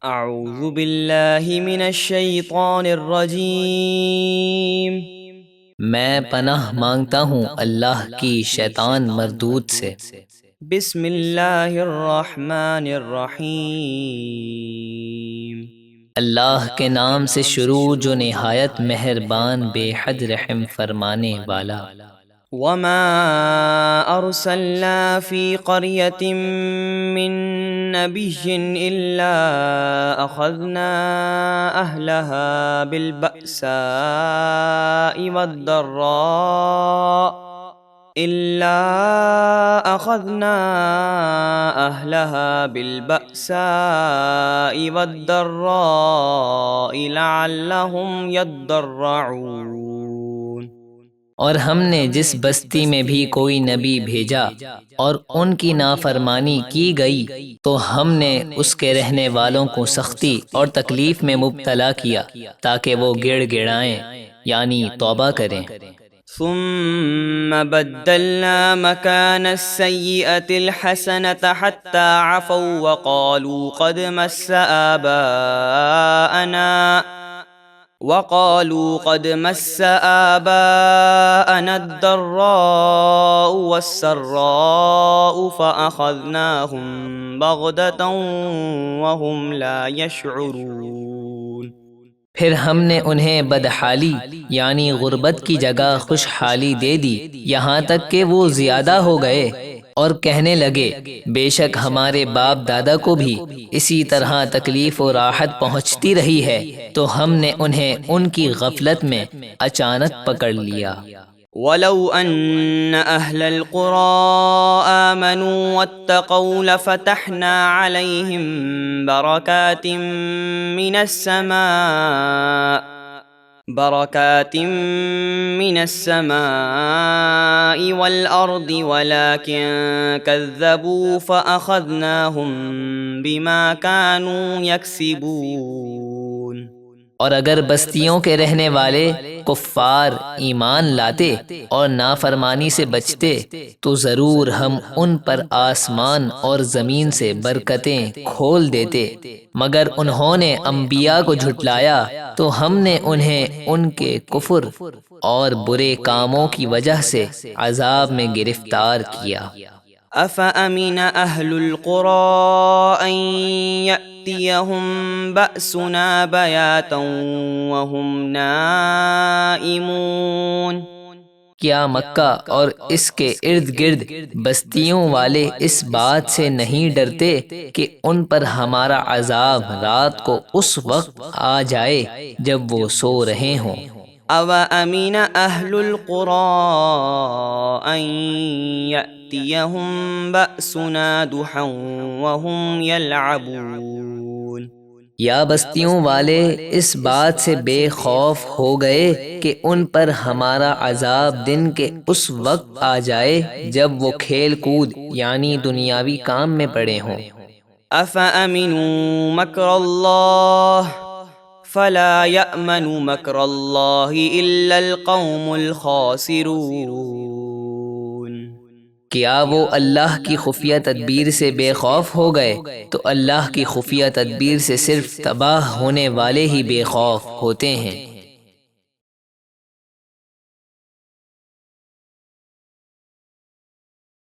اعوذ باللہ من الشیطان الرجیم۔ میں پناہ مانگتا ہوں اللہ کی شیطان مردود سے۔ بسم اللہ الرحمن الرحیم۔ اللہ کے نام سے شروع جو نہایت مہربان بے حد رحم فرمانے والا۔ وما ارسلنا فی قریۃ من نبی الا اخذنا اہلها بالبأساء والضراء لعلهم يضرعون۔ اور ہم نے جس بستی میں بھی کوئی نبی بھیجا اور ان کی نافرمانی کی گئی تو ہم نے اس کے رہنے والوں کو سختی اور تکلیف میں مبتلا کیا تاکہ وہ گڑ گڑائیں یعنی توبہ کریں۔ ثم بدلنا مكان السيئة الحسنة حتى عفوا وقالوا قد مس آباءنا الضراء والسراء فأخذناهم بغتة وهم لا يشعرون۔ پھر ہم نے انہیں بدحالی یعنی غربت کی جگہ خوشحالی دے دی یہاں تک کہ وہ زیادہ ہو گئے اور کہنے لگے بے شک ہمارے باپ دادا کو بھی اسی طرح تکلیف و راحت پہنچتی رہی ہے تو ہم نے انہیں ان کی غفلت میں اچانک پکڑ لیا۔ وَلَوْ أَنَّ أَهْلَ الْقُرَىٰ آمَنُوا وَاتَّقَوْا لَفَتَحْنَا عَلَيْهِمْ بركات من السماء والأرض ولكن كذبوا فأخذناهم بما كانوا يكسبون۔ اور اگر بستیوں کے رہنے والے کفار ایمان لاتے اور نافرمانی سے بچتے تو ضرور ہم ان پر آسمان اور زمین سے برکتیں کھول دیتے، مگر انہوں نے انبیاء کو جھٹلایا تو ہم نے انہیں ان کے کفر اور برے کاموں کی وجہ سے عذاب میں گرفتار کیا۔ أَفَأَمِنَ أَهْلُ الْقُرَىٰ أَن يَأْتِيَهُم بَأْسُنَا بَيَاتًا وَهُمْ نَائِمُونَ۔ کیا مکہ اور اس کے ارد گرد بستیوں والے اس بات سے نہیں ڈرتے کہ ان پر ہمارا عذاب رات کو اس وقت آ جائے جب وہ سو رہے ہوں؟ أَوَأَمِنَ أَهْلُ الْقُرَىٰ أَن يَأْتِيَهُم بَأْسُنَا ضُحًى وَهُمْ يَلْعَبُونَ۔ یا بستیوں والے اس بات سے بے خوف ہو گئے کہ ان پر ہمارا عذاب دن کے اس وقت آ جائے جب وہ کھیل کود یعنی دنیاوی کام میں پڑے ہوں۔ أَفَأَمِنُوا مَكْرَ اللَّهِ فَلَا يَأْمَنُ مَكْرَ اللَّهِ إِلَّا الْقَوْمُ الْخَاسِرُونَ۔ کیا وہ اللہ کی خفیہ تدبیر سے بے خوف ہو گئے تو اللہ کی خفیہ تدبیر سے صرف تباہ ہونے والے ہی بے خوف ہوتے ہیں۔